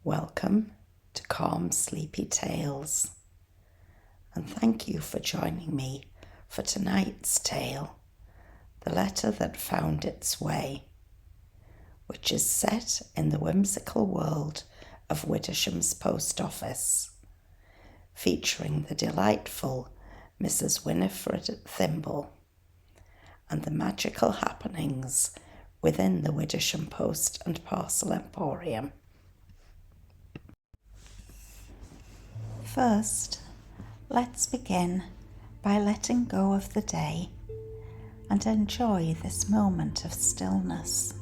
Welcome to Calm Sleepy Tales, and thank you for joining me for tonight's tale, The Letter That Found Its Way, which is set in the whimsical world of Widdersham's post office, featuring the delightful Mrs. Winifred Thimble and the magical happenings within the Widdersham Post and Parcel Emporium. First, let's begin by letting go of the day and enjoy this moment of stillness.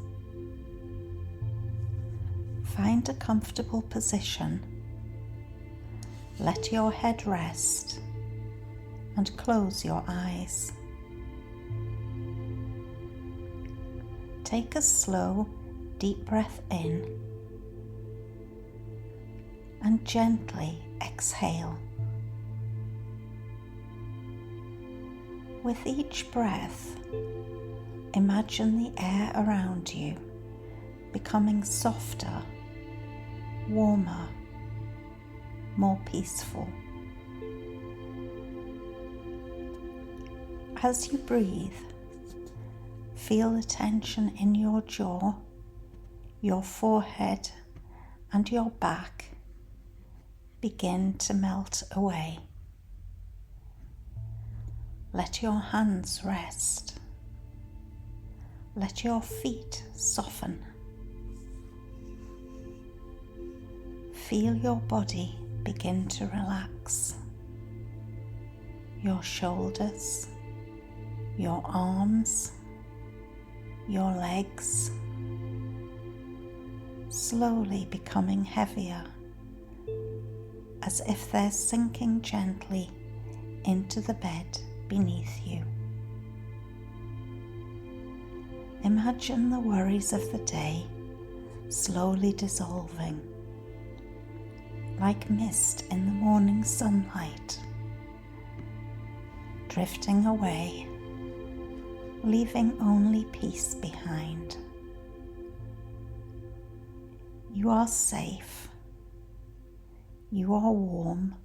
Find a comfortable position, let your head rest, and close your eyes. Take a slow, deep breath in and gently exhale. With each breath, imagine the air around you becoming softer, warmer, more peaceful. As you breathe, feel the tension in your jaw, your forehead, and your back begin to melt away. Let your hands rest. Let your feet soften. Feel your body begin to relax. Your shoulders, your arms, your legs, slowly becoming heavier, as if they're sinking gently into the bed beneath you. Imagine the worries of the day slowly dissolving, like mist in the morning sunlight, drifting away, leaving only peace behind. You are safe. You are warm.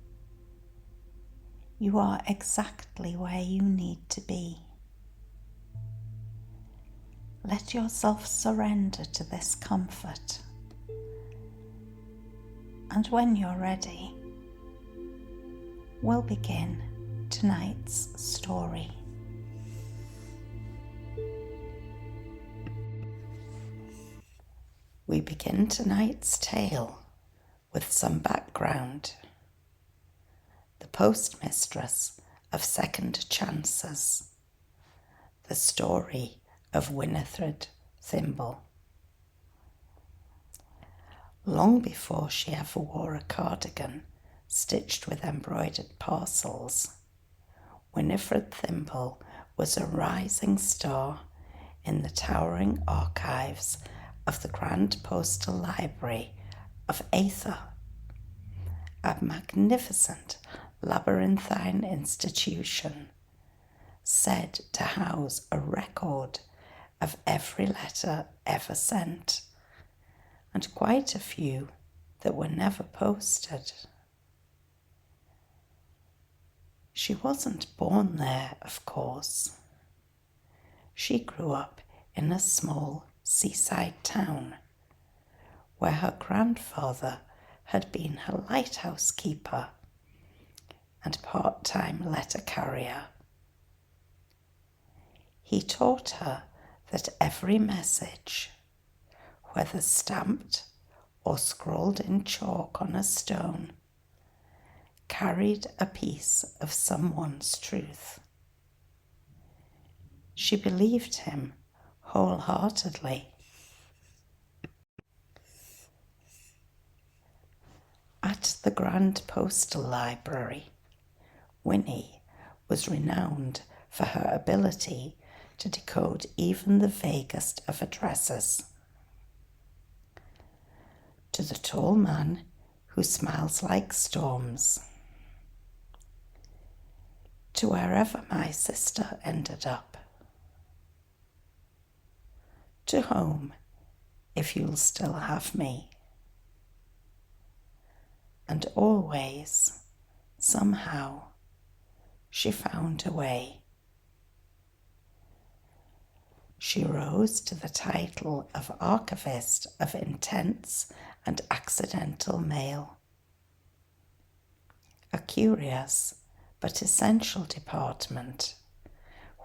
You are exactly where you need to be. Let yourself surrender to this comfort. And when you're ready, we'll begin tonight's story. We begin tonight's tale with some background. The Postmistress of Second Chances. The story of Winifred Thimble. Long before she ever wore a cardigan stitched with embroidered parcels, Winifred Thimble was a rising star in the towering archives of the Grand Postal Library of Aether, a magnificent labyrinthine institution said to house a record of every letter ever sent, and quite a few that were never posted. She wasn't born there, of course. She grew up in a small seaside town where her grandfather had been her lighthouse keeper and part-time letter carrier. He taught her that every message, whether stamped or scrawled in chalk on a stone, carried a piece of someone's truth. She believed him wholeheartedly. At the Grand Postal Library, Winnie was renowned for her ability to decode even the vaguest of addresses. To the tall man who smiles like storms. To wherever my sister ended up. To home, if you'll still have me. and always, somehow, she found a way. She rose to the title of archivist of intense and accidental mail, a curious but essential department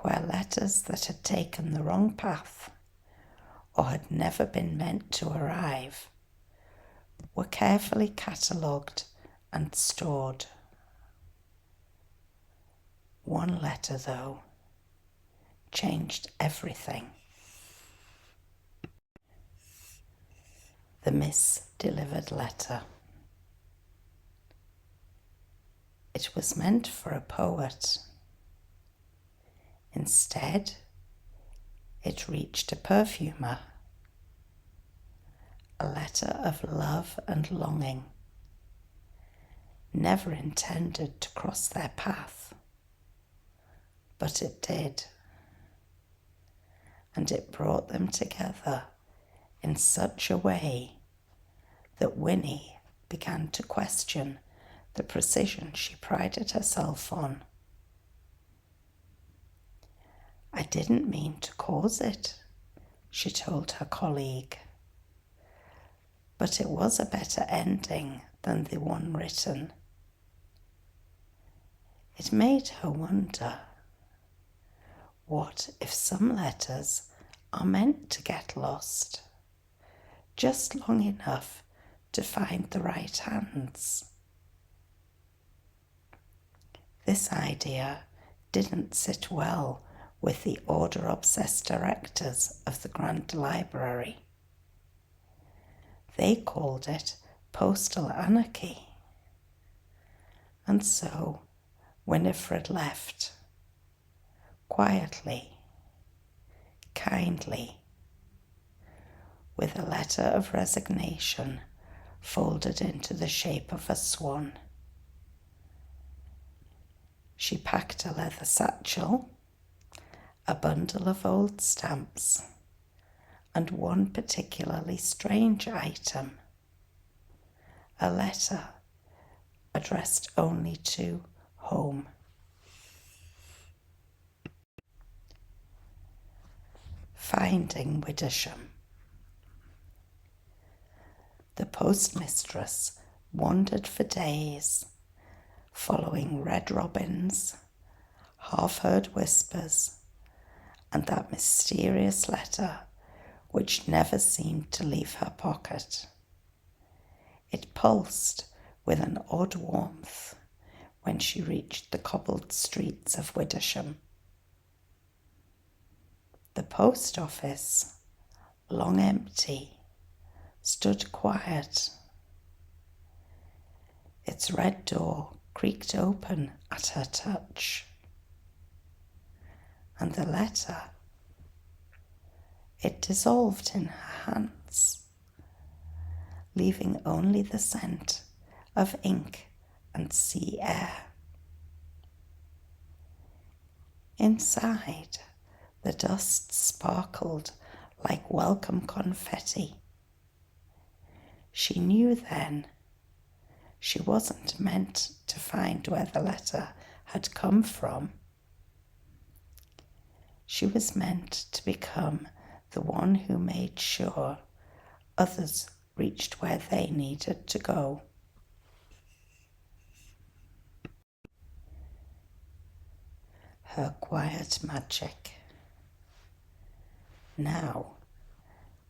where letters that had taken the wrong path or had never been meant to arrive were carefully catalogued and stored. One letter, though, changed everything. The misdelivered letter. It was meant for a poet. Instead, it reached a perfumer. A letter of love and longing, never intended to cross their path, but it did. And it brought them together in such a way that Winnie began to question the precision she prided herself on. "I didn't mean to cause it," she told her colleague. But it was a better ending than the one written. It made her wonder, what if some letters are meant to get lost, just long enough to find the right hands? This idea didn't sit well with the order-obsessed directors of the Grand Library. They called it postal anarchy. And so Winifred left, quietly, kindly, with a letter of resignation folded into the shape of a swan. She packed a leather satchel, a bundle of old stamps, and one particularly strange item, a letter addressed only to home. Finding Widdersham. The postmistress wandered for days, following red robins, half-heard whispers, and that mysterious letter which never seemed to leave her pocket. It pulsed with an odd warmth when she reached the cobbled streets of Widdersham. The post office, long empty, stood quiet. Its red door creaked open at her touch. And the letter, it dissolved in her hands, leaving only the scent of ink and sea air. Inside, the dust sparkled like welcome confetti. She knew then she wasn't meant to find where the letter had come from. She was meant to become the one who made sure others reached where they needed to go. Her quiet magic. Now,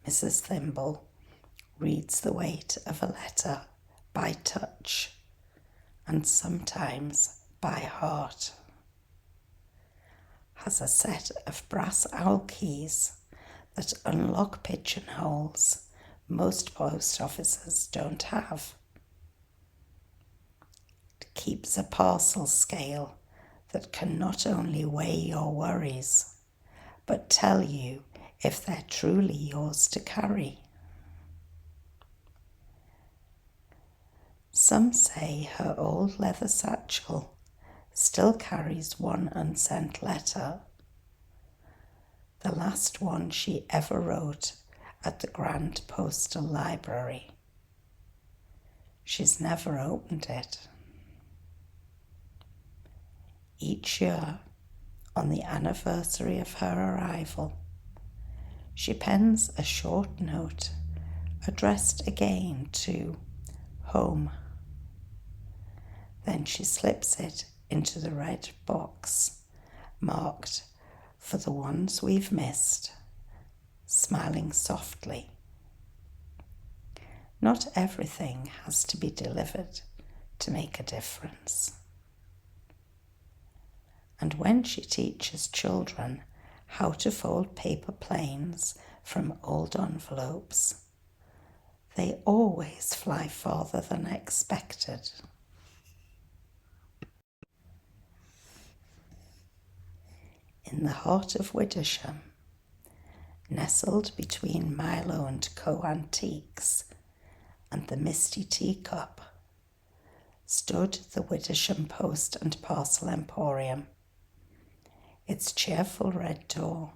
Mrs. Thimble reads the weight of a letter by touch and sometimes by heart. Has a set of brass owl keys that unlock pigeonholes most post offices don't have. It keeps a parcel scale that can not only weigh your worries, but tell you if they're truly yours to carry. Some say her old leather satchel still carries one unsent letter, the last one she ever wrote at the Grand Postal Library. She's never opened it. Each year, on the anniversary of her arrival, she pens a short note addressed again to home. Then she slips it into the red box marked for the ones we've missed, smiling softly. Not everything has to be delivered to make a difference. And when she teaches children how to fold paper planes from old envelopes, they always fly farther than expected. In the heart of Widdersham, nestled between Milo and Co. Antiques and the Misty Teacup, stood the Widdersham Post and Parcel Emporium, its cheerful red door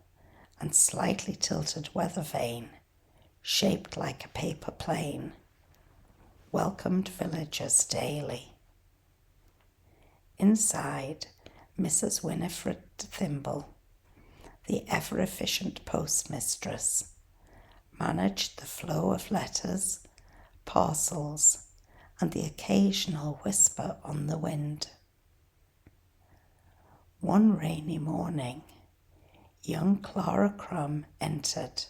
and slightly tilted weather vane, shaped like a paper plane, welcomed villagers daily. Inside, Mrs. Winifred Thimble, the ever-efficient postmistress, managed the flow of letters, parcels, and the occasional whisper on the wind. One rainy morning, young Clara Crumb entered,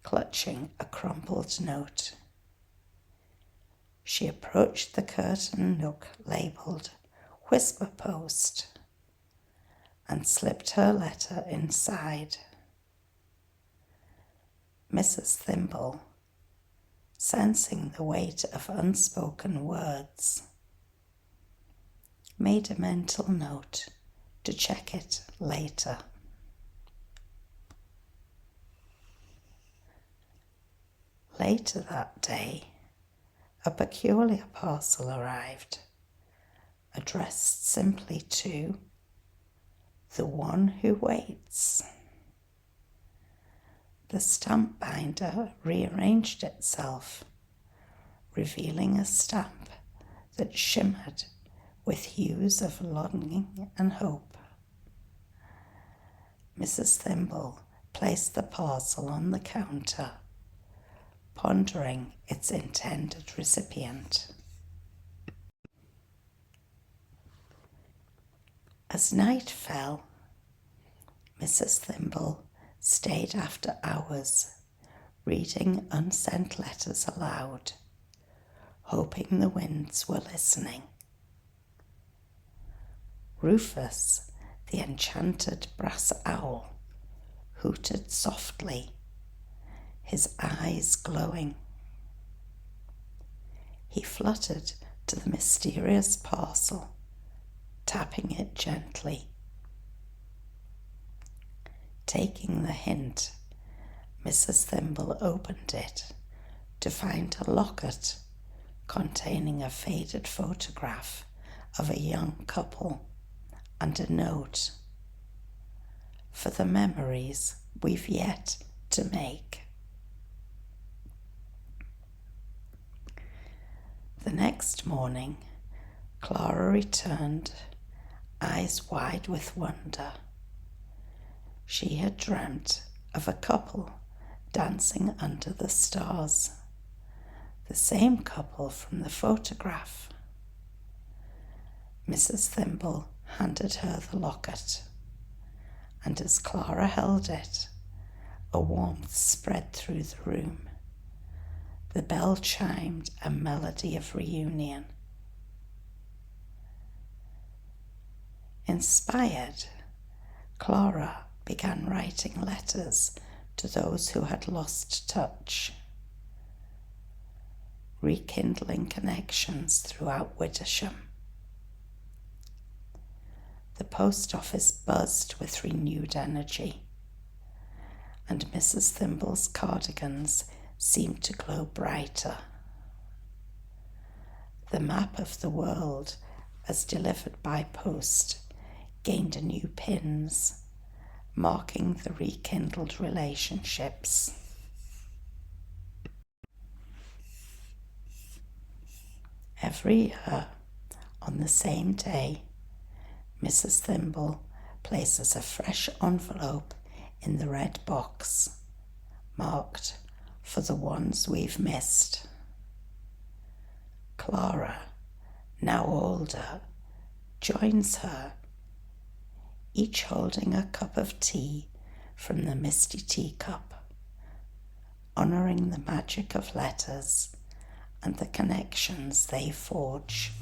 clutching a crumpled note. She approached the curtain nook labelled Whisper Post and slipped her letter inside. Mrs. Thimble, sensing the weight of unspoken words, made a mental note to check it later. Later that day, a peculiar parcel arrived, addressed simply to the one who waits. The stamp binder rearranged itself, revealing a stamp that shimmered with hues of longing and hope. Mrs. Thimble placed the parcel on the counter, pondering its intended recipient. As night fell, Mrs. Thimble stayed after hours, reading unsent letters aloud, hoping the winds were listening. Rufus, the enchanted brass owl, hooted softly, his eyes glowing. He fluttered to the mysterious parcel, tapping it gently. Taking the hint, Mrs. Thimble opened it to find a locket containing a faded photograph of a young couple and a note for the memories we've yet to make. The next morning, Clara returned, eyes wide with wonder. She had dreamt of a couple dancing under the stars, the same couple from the photograph. Mrs. Thimble handed her the locket, and as Clara held it, a warmth spread through the room. The bell chimed a melody of reunion. Inspired, Clara began writing letters to those who had lost touch, rekindling connections throughout Widdersham. The post office buzzed with renewed energy, and Mrs. Thimble's cardigans seemed to glow brighter. The map of the world, as delivered by post, gained new pins, marking the rekindled relationships. Every year, on the same day, Mrs. Thimble places a fresh envelope in the red box, marked for the ones we've missed. Clara, now older, joins her, each holding a cup of tea from the misty teacup, honouring the magic of letters and the connections they forge.